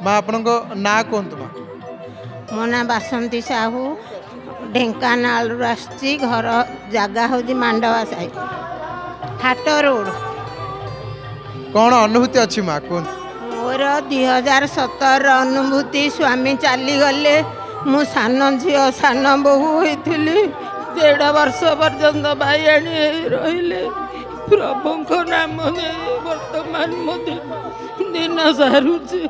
माँ आपण ना कहतु माँ मो ना बासंती साहू ढेंकानाल आसी घर जगह हूँ मांडवा साई हाट रोड। कौन अनुभूति अच्छी माँ कहतु मोर 2017 अनुभूति स्वामी चलीगले मु सान झी सान बोहू होती 1.5 वर्ष पर्यंत भाईआणी रहिले प्रभु नाम वर्तमान मो दिन सारुचे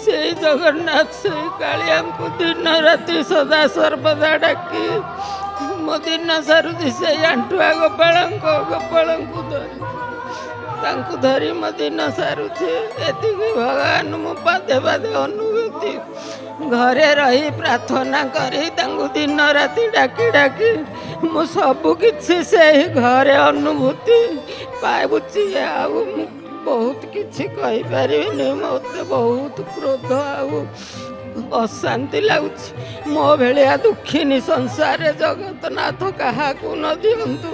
से जगन्नाथ से कालिया को दिन राति सदा सर्वदा डाकी मो दिन सारुची से आंटुआ गोपाल धरी मो दिन सारुचे एति भगवान मो पादे पादे अनुभूति घरे रही प्रार्थना करी दिन राति डाकी डाकी मो सबु किछि से घरे अनुभूति पाबुची आउ बहुत किछि कहि परिबिनी मते बहुत क्रोध आउ अशांति लगुच मो भेलिया दुखिनी संसार जगतनाथ क्या न दिंतु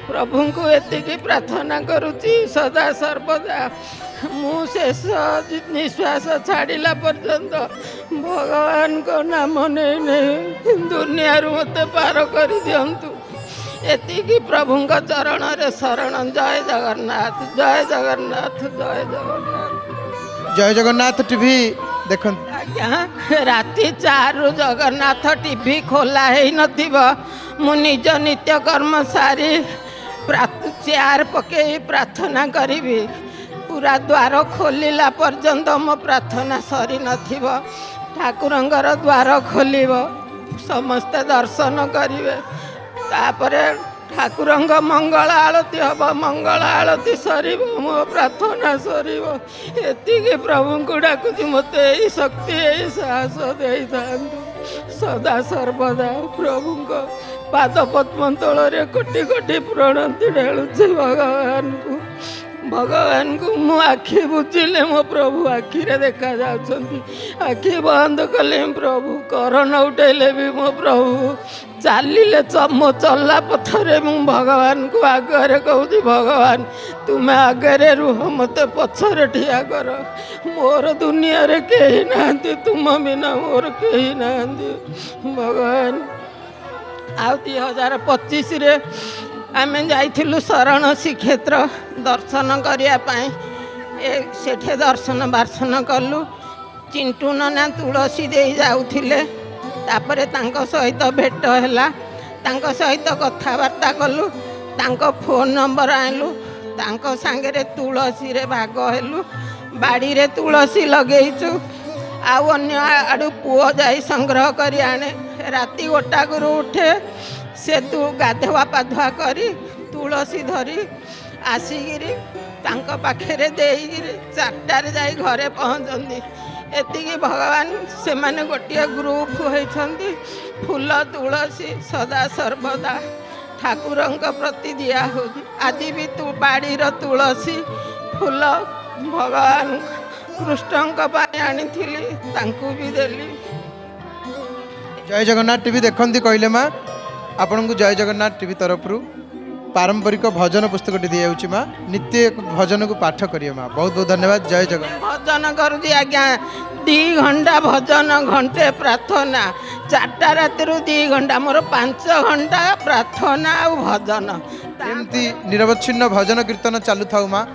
प्रभु को एतिकी प्रार्थना करुची सदा सर्वदा मु शेष निश्वास छाड़िला पर्यंत भगवान को नाम नहीं दुनिया मते पार कर दिंतु एतिकी प्रभु चरण रे शरण। जय जगन्नाथ जय जगन्नाथ जय जगन्नाथ। जय जगन्नाथ टीवी देख आज्ञा राति 4 जगन्नाथ टीवी खोला ही नथिबा मु निज नित्य कर्म सारी चेयर पके प्रार्थना करी पूरा द्वार खोलिला पर्यंत मो प्रार्थना सरी नथिबा ठाकुरंगर द्वार खोलिब समस्त दर्शन करिवे तापरे ठाकुरंग मंगल आरती हम मंगल आरती सर मो प्रार्थना सर एति प्रभु को डाकुची मत शक्ति यही साहस दे था सदा सर्वदा प्रभु को पाद पद्म तल कोटि कोटि प्रणति ढालुचे भगवान को मु आखि बुझिले मो प्रभु आखि देखा जाउछंती आखि बंद कले प्रभु करण उठेले भी मो प्रभु चालिले चमो चलला पथरे मु भगवान को आगे कहूँ भगवान तुम्हें आगे रुह मत पछरे ठिया कर मोर दुनिया रे कहीं ना तुम बिना मोर कहीं ना भगवान। आ 2025 रे आम जाइलु शरण श्रीक्षेत्र दर्शन करने सेठे दर्शन बार्सन कलु चिंटू नना तुलसी दे जाऊले तापरे तांको सहित भेट हैला तांको सहित कथबार्ता कलु तांको फोन नंबर आनलु तांको सांगे तुलसी रे भाग हेलु बाड़ी रे तुलसी लगेचु आउ अन्य आड़ू पुओ जाई संग्रह करी आने राति 1टा गुरु उठे से तू गाधुआ पाधुआ करी तुलसी धरी आसिकी तांको पाखे देइकिरी 4टारे जाई घरे पहुँचती एतिकी भगवान से माने गोटे ग्रुप होइछंती फूल तुलसी सदा सर्वदा ठाकुरंक प्रति दिया हो आज भी तू बाड़ीर तुलसी फूल भगवान कृष्णंक पाई आनी तांकू भी देली। जय जगन्नाथ टीवी देखती कहले माँ आपण को जय जगन्नाथ टीवी तरफ पारंपरिक भजन पुस्तक दी जाऊँगी माँ नित्य भजन को पाठ करिए माँ बहुत बहुत धन्यवाद। जय जगन्नाथ भजन करुँगी आज्ञा 2 घंटा भजन घंटे प्रार्थना 4टा राति 2 घंटा मोर 5 घंटा प्रार्थना और भजन एमती निरवच्छिन्न भजन कीर्तन चालू था माँ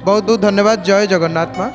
बहुत बहुत धन्यवाद। जय जगन्नाथ माँ।